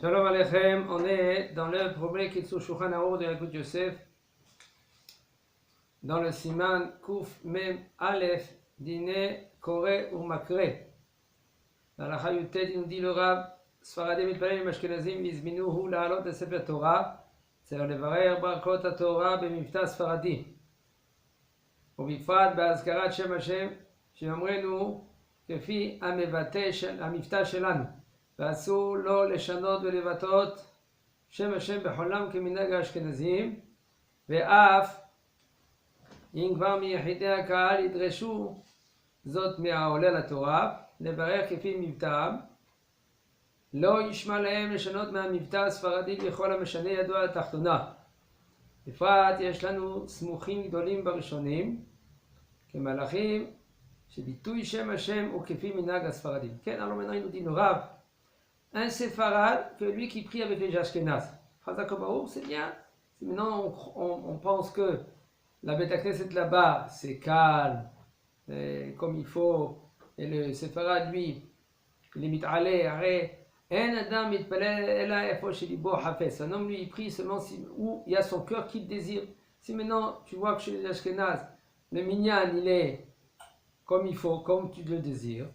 Shalom Aleichem, on est dans le problème Kitsu Shulchan Aruch de Yalkut Yosef, dans le Siman Kuf Mem Aleph, Dine Kore ou Makre. Dans la Chayutet, il nous dit le Rav, Sfaradim Mitpalel Mashkenazim Izminuhu La'alot de Sefer Torah, c'est le Levarer Barakot HaTorah B'mifta Sfaradi. ובפרט בהזכרת שם השם שאומרנו כפי המבטא שלנו ואסור לו לשנות ולבטאות שם השם בחולם כמנהג האשכנזים ואף אם כבר מיחידי הקהל ידרשו זאת מהעולה לתורה לברך כפי מבטאם לא ישמע להם לשנות מהמבטא הספרדי בכל המשנה ידוע לתחתונה. בפרט יש לנו סמוכים גדולים בראשונים כמלאכים שביטוי שם השם הוא כפי מנהג הספרדים. כן, alors maintenant il nous dit le Rav, un séfarade que lui qui prie avec les Ashkénazes. Chazak Baruch, c'est bien. Maintenant on pense que la Beth Knesset là-bas c'est calme, comme il faut, et le séfarade lui il est mit'aleh, arrêt. Un adam mitpalel ela efo shelibo hafez. Un homme lui il prie seulement où il y a son cœur qui le désire. Si maintenant tu vois que chez les Ashkénazes le minyan il est comme il faut, comme tu le désires,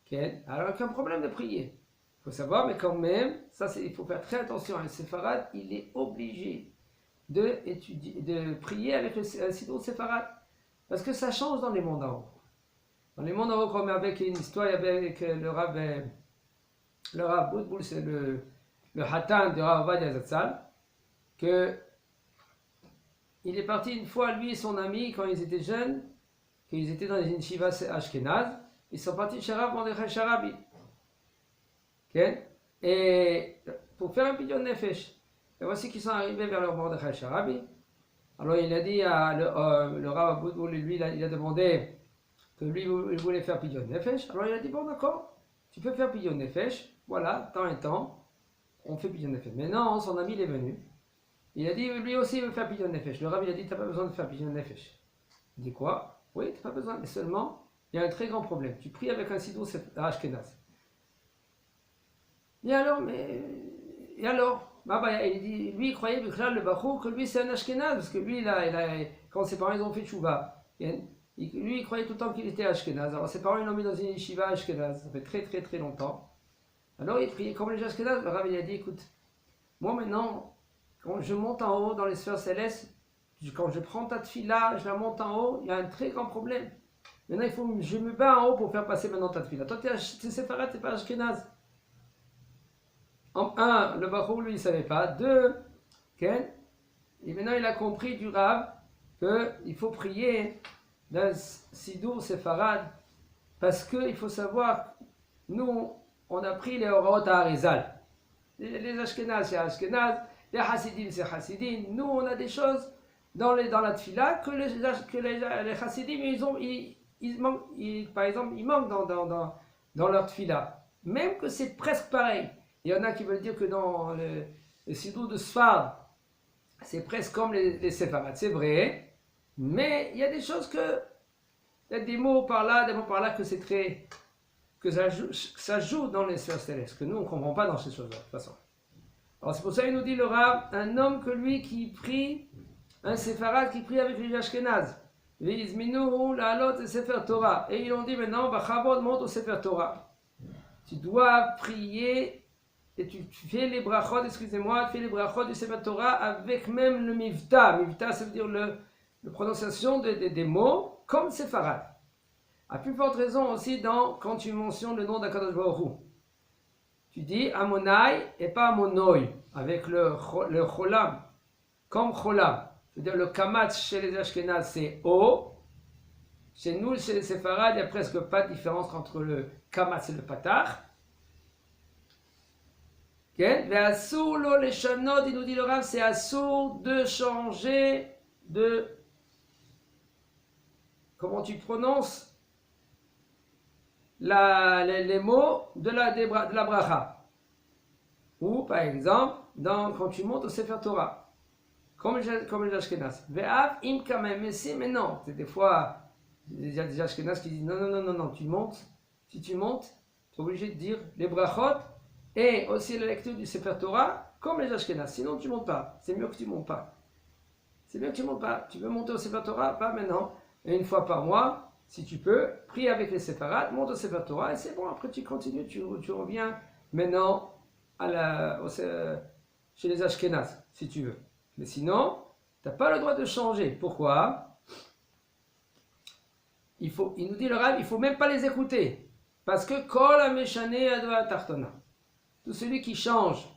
okay, alors aucun problème de prier. Il faut savoir, mais quand même, ça il faut faire très attention. Un séfarade il est obligé de prier avec le siddur séfarade parce que ça change dans les mondes en haut. Dans les mondes en haut, comme avec une histoire avec le Rav Boutboul, c'est le Hatan de Rav Ovadia Zatzal, que il est parti une fois, lui et son ami, quand ils étaient jeunes, qu'ils étaient dans une yeshiva ashkénaze, ils sont partis chez Rav Mordechai Sharabi. Okay? Et pour faire un pidyon nefesh. Et voici qu'ils sont arrivés vers le Mordechai Sharabi. Alors il a dit à le Rav Boutboul, lui, il a demandé que lui, il voulait faire pidyon nefesh. Alors il a dit, bon d'accord, tu peux faire pidyon nefesh, voilà, temps et temps, on fait pidyon nefesh. Maintenant, son ami il est venu. Il a dit, lui aussi il veut faire pidyon nefesh. Le Rav il a dit, tu n'as pas besoin de faire pidyon nefesh. Il dit quoi? Oui, tu n'as pas besoin, mais seulement, il y a un très grand problème. Tu pries avec un siddur ashkénaze. Et alors, il dit, lui il croyait le Bachou que lui c'est un ashkénaze, parce que lui, quand ses parents ils ont fait tchouva, lui il croyait tout le temps qu'il était ashkénaze. Alors ses parents ils l'ont mis dans une yeshiva ashkénaze, ça fait très très très longtemps. Alors il priait comme les ashkénazes. Le Rav il a dit, écoute, moi maintenant, quand je monte en haut dans les sphères célestes, quand je prends ta tefila, je la monte en haut, il y a un très grand problème. Maintenant, je me bats en haut pour faire passer maintenant ta tefila. Toi, tu es séfarade, tu n'es pas ashkénaze. Un, le Bachou, lui, il ne savait pas. Deux, Ken, et maintenant il a compris du Rav qu'il faut prier d'un siddur séfarade parce qu'il faut savoir, nous, on a pris les Oraot à Harizal. Les ashkénazes, c'est ashkénazes, les Hasidim, c'est Hasidim. Nous, on a des choses dans la tefila que les chassidim par exemple ils manquent dans leur tefila, même que c'est presque pareil. Il y en a qui veulent dire que dans le siddur de Sfard c'est presque comme les séfarades, c'est vrai, mais il y a des choses il y a des mots par là que c'est très que ça joue dans les sphères célestes, que nous on ne comprend pas dans ces choses-là de toute façon. Alors c'est pour ça qu'il nous dit le Rav, un homme que lui qui prie, un séfarade qui prie avec les ashkénazes. Ve'izminuhu la'alot le Sefer Torah. Et ils ont dit maintenant, Bachavod monte au Sefer Torah. Tu dois prier et tu fais les brachot, tu fais les brachot du Sefer Torah avec même le mivta. Mivta, ça veut dire la prononciation des mots comme séfarade. À plus forte raison aussi quand tu mentionnes le nom d'Akadosh Baruch Hu. Tu dis Amonai et pas Amonoi avec le cholam, comme cholam. C'est-à-dire le kamatz chez les ashkénazes c'est O. Chez nous, chez les séfarades, il n'y a presque pas de différence entre le kamatz et le patach. Mais assour lo les chanot, il nous dit le Rav, c'est assour de changer de. Comment tu prononces les mots de la bracha. Ou par exemple, quand tu montes au Sefer Torah. Comme les Ashkénazes. Ve'av im kamem, mais non. C'est des fois, il y a des Ashkénazes qui disent non, tu montes. Si tu montes, tu es obligé de dire les brachot et aussi la lecture du Sefer Torah comme les Ashkenaz. Sinon, tu ne montes pas. C'est mieux que tu ne montes pas. C'est mieux que tu ne montes pas. Tu veux monter au Sefer Torah, pas maintenant. Et une fois par mois, si tu peux, prie avec les séfarades, monte au Sefer Torah et c'est bon. Après, tu continues, tu reviens maintenant chez les Ashkenaz, si tu veux. Mais sinon, tu n'as pas le droit de changer. Pourquoi? Il nous dit le Rav, il ne faut même pas les écouter. Parce que Kol HaMeshane Adva Tartona. Tout celui qui change.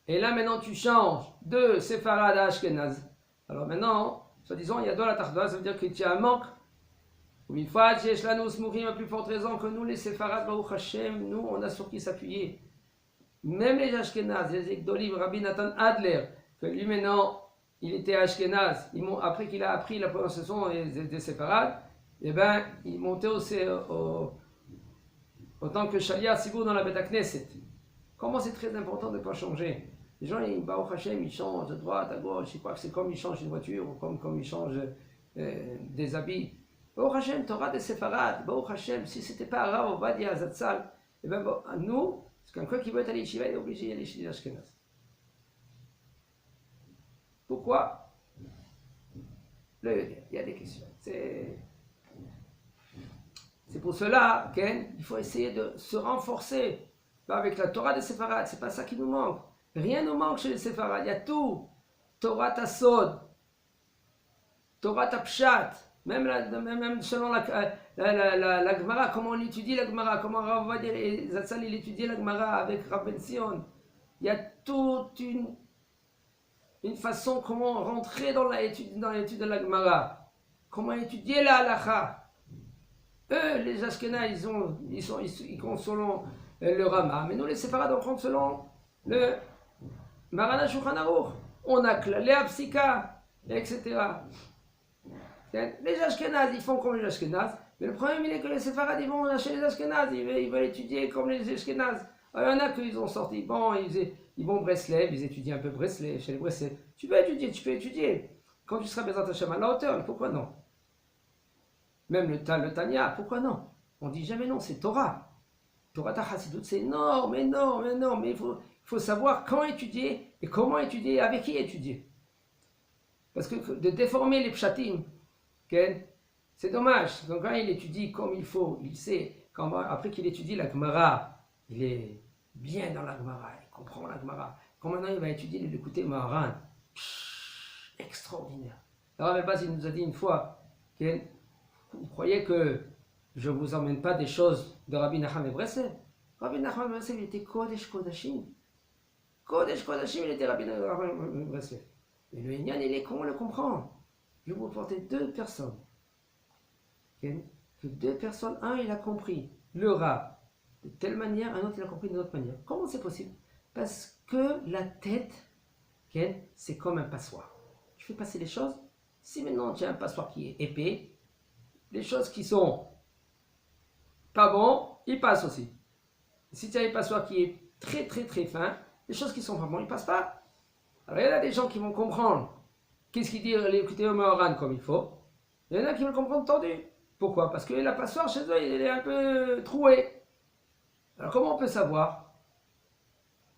Et là maintenant tu changes de Séfarad à Ashkenaz. Alors maintenant, soi-disant, il y a de la Tartona, ça veut dire qu'il y a un manque. Une fois, Yesh Mourim a plus forte raison que nous, les Séfarad, Baruch Hashem, nous, on a sur qui s'appuyer. Même les Ashkenaz, les Ekdolim, Rabbi Nathan Adler, que lui maintenant, il était Ashkenaz, après qu'il a appris la prononciation des Séfarades, eh ben, il montait autant que Shalia Sibour dans la Beth Knesset. Comment c'est très important de ne pas changer. Les gens, Baruch Hashem, ils changent de droite à gauche, ils croient que c'est comme ils changent une voiture, ou comme ils changent des habits. Baruch Hashem, Torah des Séfarades, Baruch Hashem, si ce n'était pas Rav Ovadia Zatzal, eh ben, nous, c'est quelqu'un qui veut être à l'Yeshiva, il est obligé d'aller chez les Ashkenaz. Pourquoi? Il y a des questions. C'est pour cela qu'il faut essayer de se renforcer avec la Torah des Séfarades. C'est pas ça qui nous manque. Rien ne nous manque chez les Séfarades. Il y a tout. Torah Tassod, Torah Tapshat, même selon la Gemara, comment on étudie la Gemara, comment Rav Ovadia Zatzal il étudie la Gemara avec Rav Ben Sion. Il y a toute une façon comment rentrer dans l'étude de la Gemara, comment étudier la Halacha. Eux, les Ashkenaz, ils comptent selon le Rama, mais nous, les Séfarades, on compte selon le Marana Shulchan Aruch. On a les Apsika, etc. Les Ashkenaz, ils font comme les Ashkenaz, mais le problème, il est que les Séfarades, ils vont chez les Ashkenaz, ils veulent étudier comme les Ashkenaz. Alors, il y en a qu'ils ont sorti, bon, ils vont Breslev, ils étudient un peu Breslev, chez les Breslev. Tu peux étudier. Quand tu seras Bezrat Hashem à la hauteur, pourquoi non? Même le Tanya, pourquoi non? On dit jamais non, c'est Torah. Torah ta Chassidut, c'est non, mais il faut savoir quand étudier et comment étudier et avec qui étudier. Parce que de déformer les pshatim, c'est dommage. Donc quand il étudie comme il faut, il sait, après qu'il étudie la Gemara, il est bien dans la Gemara, il comprend la Gemara. Quand maintenant il va étudier l'écouter Maharan, extraordinaire. Alors Rav il nous a dit une fois, vous croyez que je ne vous emmène pas des choses de Rabbi Nachman de Breslev? Rabbi Nachman de Breslev, il était Kodesh Kodashim. Kodesh Kodashim, il était Rabbi Nachman de Breslev. Mais le Inyan, il est comment le comprendre? Je vais vous porter deux personnes. Que deux personnes, un, il a compris le Rav de telle manière, un autre, il a compris d'une autre manière. Comment c'est possible? Parce que la tête, c'est comme un passoire. Tu fais passer les choses. Si maintenant tu as un passoire qui est épais, les choses qui sont pas bonnes, ils passent aussi. Si tu as un passoire qui est très très très fin, les choses qui sont pas bonnes, ils passent pas. Alors il y en a des gens qui vont comprendre qu'est-ce qu'il dit l'écouter au Maharan comme il faut. Il y en a qui vont comprendre tendu. Pourquoi? Parce que la passoire chez eux, il est un peu troué. Alors comment on peut savoir?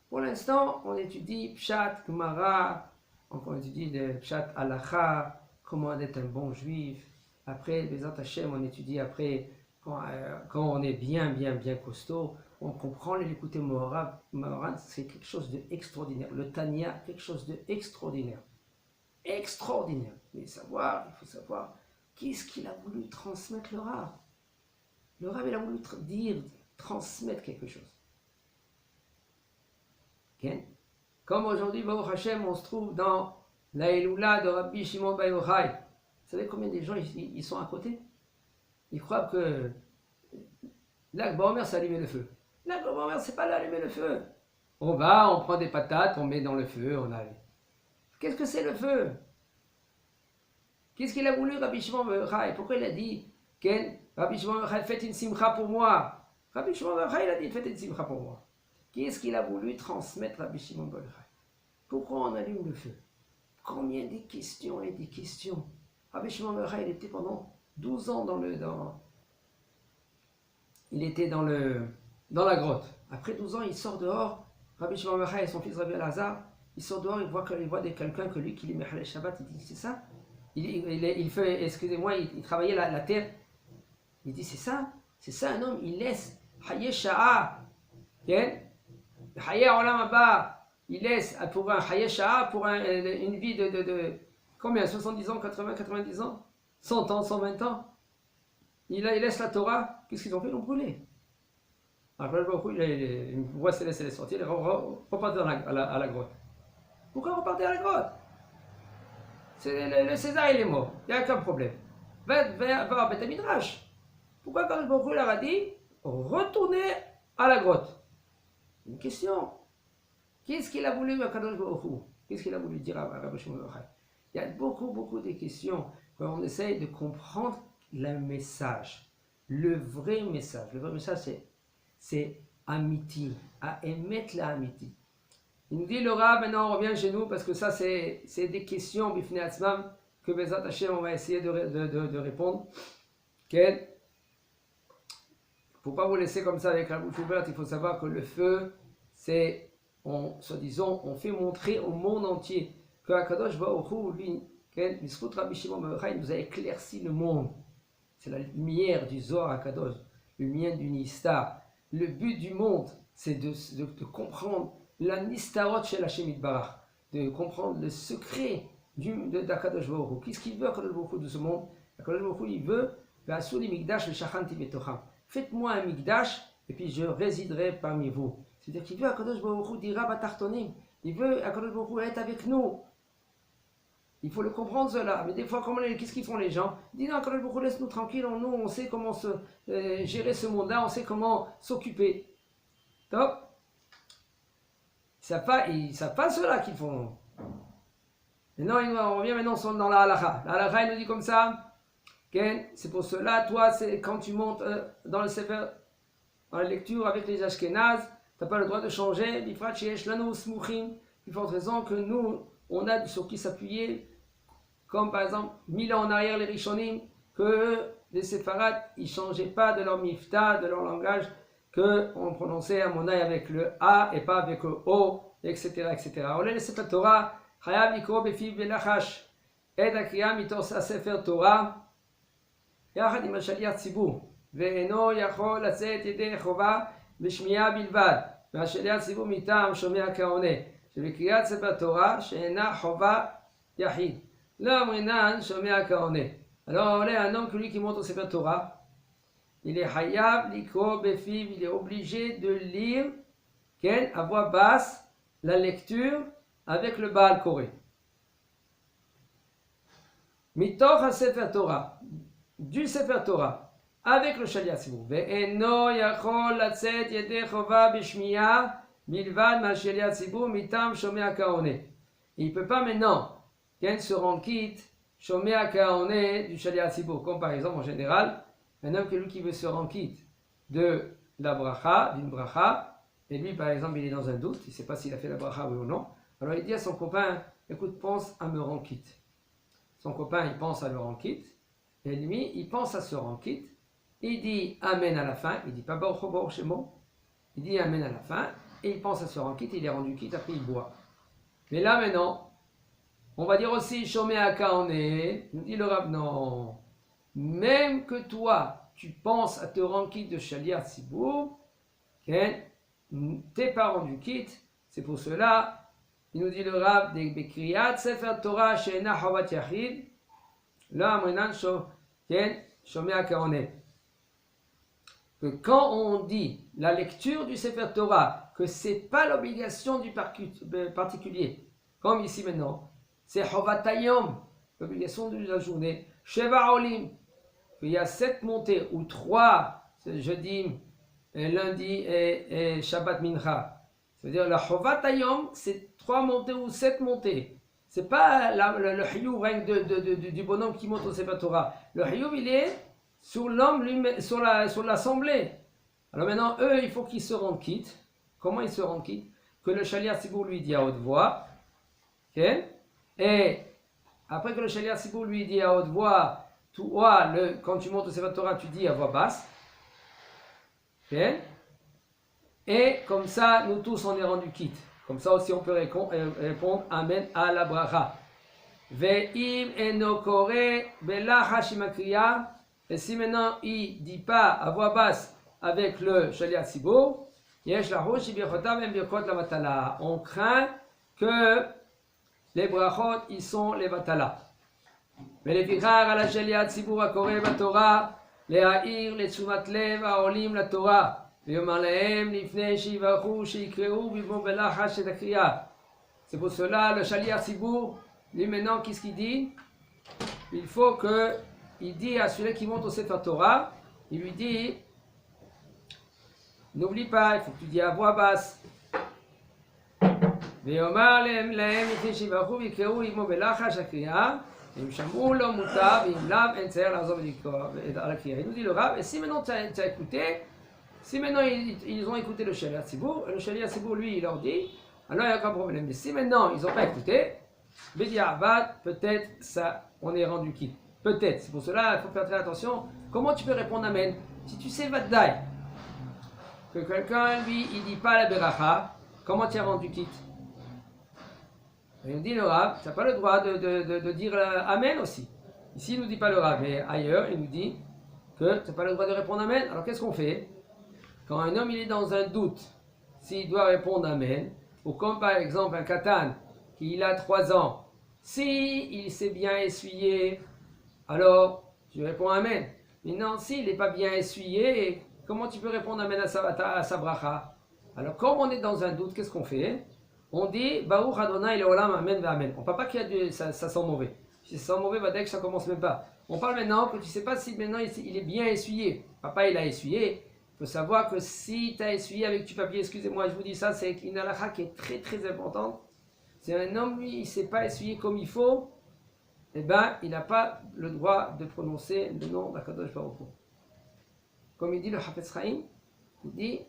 Pour l'instant, on étudie Pshat, Gemara, on étudie le Pshat Halacha, comment être un bon juif. Après, Bezat Hashem, on étudie après, quand on est bien costaud, on comprend l'écouter Maharan, c'est quelque chose d'extraordinaire. Le Tanya, quelque chose d'extraordinaire. Extraordinaire. Mais il faut savoir, qu'est-ce qu'il a voulu transmettre le Rav? Le Rav, il a voulu transmettre quelque chose. Okay? Comme aujourd'hui, Baruch Hashem, on se trouve dans la Eloula de Rabbi Shimon Bar Yochai. Vous savez combien de gens ils sont à côté? Ils croient que l'Ag Baomer, c'est allumer le feu. L'Ag Baomer, c'est pas allumer le feu. On prend des patates, on met dans le feu, on allume. Qu'est-ce que c'est le feu? Qu'est-ce qu'il a voulu Rabbi Shimon Bar Yochai? Pourquoi il a dit Rabbi Shimon Bar Yochai, faites une simcha pour moi? Rabbi Shimon Bar Yochai, il a dit faites une simcha pour moi. Qu'est-ce qu'il a voulu transmettre Rabbi Shimon Bar Yochai? Pourquoi on allume le feu? Combien de questions et des questions? Rabbi Shimon Bar Yochai, il était pendant 12 ans il était dans le dans la grotte. Après 12 ans, il sort dehors. Rabbi Shimon Bar Yochai et son fils Rabbi Elazar, il sort dehors, il voit quelqu'un que lui qui lui met le Shabbat, il dit c'est ça. Il fait, excusez-moi, il travaillait la terre. Il dit c'est ça un homme, il laisse Haye Sha'a, Haye Olam Haba, il laisse pour un Haye Sha'a, pour une vie de combien, 70 ans, 80, 90 ans, 100 ans, 120 ans. Il laisse la Torah, qu'est-ce qu'ils ont fait? Ils l'ont brûlé. Alors, il voit ses laisser les sortir, il repart à la grotte. Pourquoi repartir à la grotte? Le César, il est mort, il n'y a aucun problème. Va à Beth Midrash. Pourquoi quand le leur a dit retournez à la grotte? Une question. Qu'est-ce qu'il a voulu à Kadosh Baruch Hu? Qu'est-ce qu'il a voulu dire à Rabbi Shimon Bar Yochai? Il y a beaucoup de questions quand on essaye de comprendre le message. Le vrai message, c'est Amiti, à émettre la Amiti. Il nous dit le Rav, maintenant on revient chez nous parce que ça c'est des questions Bifnei Atzmam que Bezat Hashem on va essayer de répondre. Il ne faut pas vous laisser comme ça avec la bouche ouverte, il faut savoir que le feu, c'est, soi-disant, on fait montrer au monde entier que Akadosh Baruch Hu, lui, Miskut Rabbi Shimon Bar Yochai, nous a éclairci le monde. C'est la lumière du Zohar Akadosh, la lumière du Nistar. Le but du monde, c'est de comprendre la Nistarot chez Hashem Yitbarach, de comprendre le secret d'Akadosh Baruch Hu. Qu'est-ce qu'il veut Akadosh Baruch Hu de ce monde? Akadosh Baruch Hu, il veut V'asuli Mikdash v'shachanti betocham. Faites-moi un Mikdash et puis je résiderai parmi vous. C'est-à-dire qu'il veut Akadosh Baruch Hu dira batartonim. Il veut Akadosh Baruch Hu être avec nous. Il faut le comprendre cela. Mais des fois, qu'est-ce qu'ils font les gens? Ils disent non, Akadosh Baruch Hu, laisse-nous tranquille. Nous, on sait comment gérer ce monde-là, on sait comment s'occuper. Top. Ils ne savent pas cela qu'ils font. Maintenant, on revient maintenant dans la halakha. La halakha, il nous dit comme ça. C'est pour cela, toi, c'est quand tu montes dans le Sefer, dans la lecture avec les Ashkenaz, tu n'as pas le droit de changer. Bifrat sheyesh lanu smuchim. Plus forte raison que nous, on a sur qui s'appuyer, comme par exemple 1000 ans en arrière les Rishonim, que les Séfarades, ils ne changeaient pas de leur mifta, de leur langage, qu'on prononçait à Monaï avec le A et pas avec le O, etc. On les Sefer Torah, Chayav likro befiv velachash, et akriya mitos Sefer Torah, יחד עם השליח ציבור, ואינו יכול לצאת ידי חובה בשמיעה בלבד, והשליח ציבור מטעם שומע כעונה, שבקריאת ספר תורה שאינה חובה יחיד. לא אמרינן שומע כעונה. Alors un homme qui monte au Sefer Torah, il est chayav likro befiv, il est obligé de lire à voix basse la lecture avec le Baal Koré. Mitoch Sefer Torah, du Sefer Torah, avec le Shaliach Tzibur. Ve'eno yachol latzet yedei chova b'shmiya milvad ma'shaliach Tzibur mitam shomea ka'oneh. Il ne peut pas maintenant se rendre quitte shomea ka'oneh du Shaliach Tzibur. Comme par exemple, en général, un homme qui veut se rendre quitte de la bracha, d'une bracha, et lui par exemple il est dans un doute, il ne sait pas s'il a fait la bracha oui ou non, alors il dit à son copain, écoute, pense à me rendre quitte. Son copain il pense à le rendre quitte, et lui, il pense à se rendre quitte. Il dit Amen à la fin. Il dit pas Baruch Shemo. Il dit Amen à la fin. Et il pense à se rendre quitte. Il est rendu quitte. Après, il boit. Mais là, maintenant, on va dire aussi Shomea Ka'oneh. Nous dit le Rav, non. Même que toi, tu penses à te rendre quitte de Shaliach Tzibur, t'es pas rendu quitte. C'est pour cela, il nous dit le Rav, de Bekriyat Sefer Torah She'ena Chavat Yachid. Là, que quand on dit la lecture du Sefer Torah, que ce n'est pas l'obligation du particulier, comme ici maintenant, c'est Chovatayom, l'obligation de la journée, Sheva Olim, qu'il y a 7 montées, ou 3, c'est jeudi, lundi et Shabbat Mincha. C'est-à-dire la Chovatayom, c'est 3 montées ou 7 montées. C'est pas le hiyuv du bonhomme qui monte au Sefer Torah. Le hiyuv, il est sur l'homme, sur l'assemblée. Alors maintenant, eux, il faut qu'ils se rendent quitte. Comment ils se rendent quitte? Que le Shaliach Tzibur lui dit à haute voix. Okay? Et après que le Shaliach Tzibur lui dit à haute voix, toi, quand tu montes au Sefer Torah, tu dis à voix basse. Okay? Et comme ça, nous tous, on est rendu quitte. Comme ça aussi, on peut répondre Amen à la bracha. Ve'im enokore belachachimakriya. Et si maintenant il dit pas à voix basse avec le shaliach tzibur, yesh lahush birchotav em birchot la vatala. On craint que les brachot, ils sont les vatala. ולפיכך על השליח ציבור הקורא בתורה להעיר לתשומת לב העולים לתורה ויאמר להם לפני שיברכו שיקראו במו בלחש את הקריאה. C'est pour cela le shaliach ציבור, lui maintenant qu'est-ce qu'il dit? Il faut que il dit à celui qui monte au Sefer Torah, il lui dit n'oublie pas, il faut que tu dis à voix basse. ויאמר להם לפני שיברכו ויקראו במו בלחש הקריאה אם שמעו לו מוטב, ואם לאו אין צריך לעזוב על הקריאה. Il nous dit le Rav, et si maintenant tu as écouté, si maintenant ils ont écouté le shaliach tzibur, le shaliach tzibur lui il leur dit, alors il n'y a aucun problème. Mais si maintenant ils n'ont pas écouté, bediavad, peut-être ça, on est rendu quitte. Peut-être, c'est pour cela il faut faire très attention. Comment tu peux répondre Amen? Si tu sais Vaddaï, que quelqu'un lui il dit pas la beracha, comment tu es rendu quitte? Il nous dit le Rav, tu n'as pas le droit de dire Amen aussi. Ici, il ne nous dit pas le Rav, mais ailleurs, il nous dit que tu n'as pas le droit de répondre Amen. Alors qu'est-ce qu'on fait? Quand un homme il est dans un doute, s'il doit répondre Amen, ou comme par exemple un katan, qui a 3 ans, si il s'est bien essuyé, alors tu réponds Amen. Mais non, s'il n'est pas bien essuyé, comment tu peux répondre Amen à sa bracha? Alors comme on est dans un doute, qu'est-ce qu'on fait? On dit Baruch Adonai Leolam Amen Ve'Amen. On ne parle pas qu'il y a ça sent mauvais. Si ça sent mauvais, bah, dès que ça commence même pas. On parle maintenant que tu ne sais pas si maintenant il est bien essuyé. Papa il a essuyé. Il faut savoir que si tu as essuyé avec du papier, excusez-moi, je vous dis ça, c'est une halakha qui est très très importante. Si un homme lui il ne s'est pas essuyé comme il faut, eh ben il n'a pas le droit de prononcer le nom d'Akadosh Baruch Hu. Comme il dit le Hafetz Chaim, il dit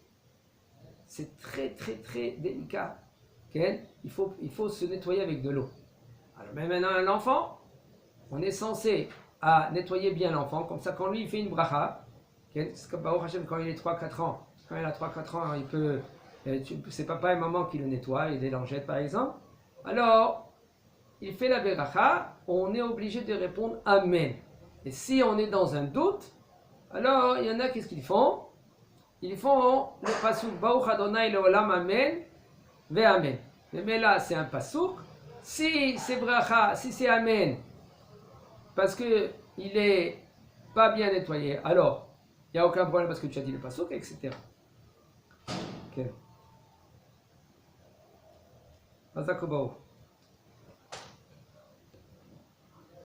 c'est très très très délicat. Il faut se nettoyer avec de l'eau. Alors même maintenant un enfant, on est censé à nettoyer bien l'enfant, comme ça quand lui il fait une bracha, quand il est 3-4 ans, quand il a 3-4 ans, il peut, c'est papa et maman qui le nettoient, et des langettes par exemple, alors il fait la bracha, on est obligé de répondre Amen. Et si on est dans un doute, alors il y en a qu'est-ce qu'ils font? Ils font le pasuk Baruch Adonai Leolam Amen Ve'Amen. Mais là, c'est un pasouk. Si c'est bracha, si c'est Amen, parce qu'il n'est pas bien nettoyé, alors il n'y a aucun problème parce que tu as dit le pasouk, etc. Ok.